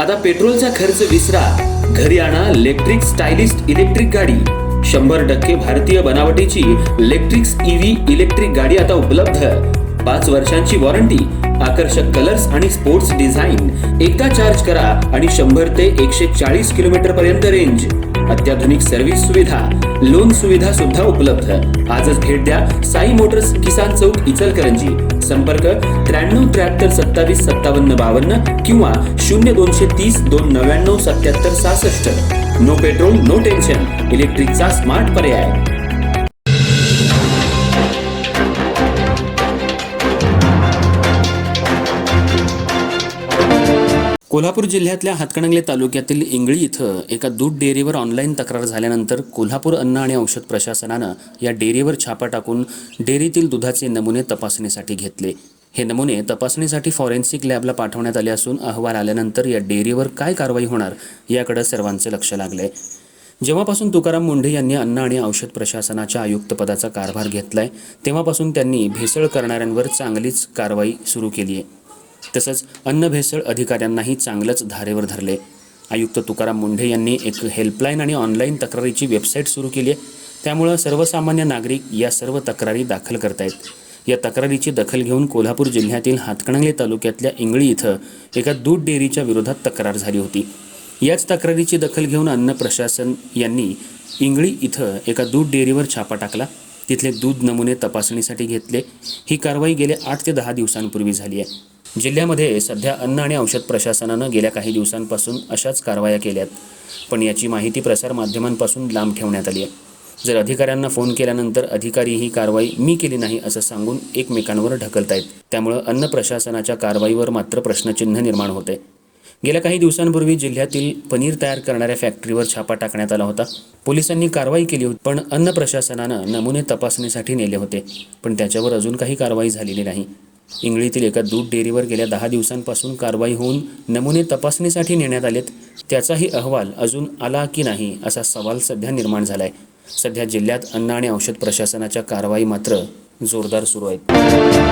आता पेट्रोलचा खर्च विसरा, घरी आणा इलेक्ट्रिक स्टायलिस्ट इलेक्ट्रिक गाडी। 100% भारतीय बनावटीची इलेक्ट्रिक्स ईव्ही इलेक्ट्रिक गाडी आता उपलब्ध। 5 वर्षांची वॉरंटी, आकर्षक कलर्स आणि स्पोर्ट्स डिझाइन। एकदा चार्ज करा आणि 100 ते 140 किलोमीटर पर्यंत रेंज। अत्याधुनिक सर्व्हिस सुविधा, लोन सुविधा सुद्धा उपलब्ध। आजच भेट द्या साई मोटर्स, किसान चौक, इचलकरंजी। संपर्क 93 73 27 57 52 किंवा 0230 299 77 66। नो पेट्रोल नो टेन्शन, इलेक्ट्रिकचा स्मार्ट पर्याय। कोल्हापूर जिल्ह्यातल्या हातकणंगले तालुक्यातील इंगळी इथं एका दूध डेअरीवर ऑनलाईन तक्रार झाल्यानंतर कोल्हापूर अन्न आणि औषध प्रशासनानं या डेअरीवर छापा टाकून डेअरीतील दुधाचे नमुने तपासणीसाठी घेतले। हे नमुने तपासणीसाठी फॉरेन्सिक लॅबला पाठवण्यात आले असून अहवाल आल्यानंतर या डेअरीवर काय कारवाई होणार याकडे सर्वांचे लक्ष लागले। जेव्हापासून तुकाराम मुंढे यांनी अन्न आणि औषध प्रशासनाच्या आयुक्तपदाचा कारभार घेतलाय तेव्हापासून त्यांनी भेसळ करणाऱ्यांवर चांगलीच कारवाई सुरू केली आहे। तसंच अन्न भेसळ अधिकाऱ्यांनाही चांगलंच धारेवर धरले। आयुक्त तुकाराम मुंढे यांनी एक हेल्पलाईन आणि ऑनलाईन तक्रारीची वेबसाईट सुरू केली आहे। त्यामुळे सर्वसामान्य नागरिक या सर्व तक्रारी दाखल करतायत। या तक्रारीची दखल घेऊन कोल्हापूर जिल्ह्यातील हातकणंगले तालुक्यातल्या इंगळी इथं एका दूध डेअरीच्या विरोधात तक्रार झाली होती। याच तक्रारीची दखल घेऊन अन्न प्रशासन यांनी इंगळी इथं एका दूध डेअरीवर छापा टाकला। तिथले दूध नमुने तपासणीसाठी घेतले। ही कारवाई गेल्या 8 ते 10 दिवसांपूर्वी झाली आहे। जिल्ह्यामध्ये सध्या अन्न आणि औषध प्रशासनानं गेल्या काही दिवसांपासून अशाच कारवाया केल्यात, पण याची माहिती प्रसार माध्यमांपासून लांब ठेवण्यात आली आहे। जर अधिकाऱ्यांना फोन केल्यानंतर अधिकारी ही कारवाई मी केली नाही असं सांगून एकमेकांवर ढकलतायत। त्यामुळे अन्न प्रशासनाच्या कारवाईवर मात्र प्रश्नचिन्ह निर्माण होते। गेल्या काही दिवसांपूर्वी जिल्ह्यातील पनीर तयार करणाऱ्या फॅक्टरीवर छापा टाकण्यात आला होता। पोलिसांनी कारवाई केली होती, पण अन्न प्रशासनानं नमुने तपासणीसाठी नेले होते, पण त्याच्यावर अजून काही कारवाई झालेली नाही। इंगळीतील एका दूध डेअरीवर गेल्या 10 दिवसांपासून कारवाई होऊन नमुने तपासणीसाठी नेण्यात आलेत, त्याचाही अहवाल अजून आला की नाही असा सवाल सध्या निर्माण झालाय। सध्या जिल्ह्यात अन्न आणि औषध प्रशासनाच्या कारवाई मात्र जोरदार सुरू आहेत।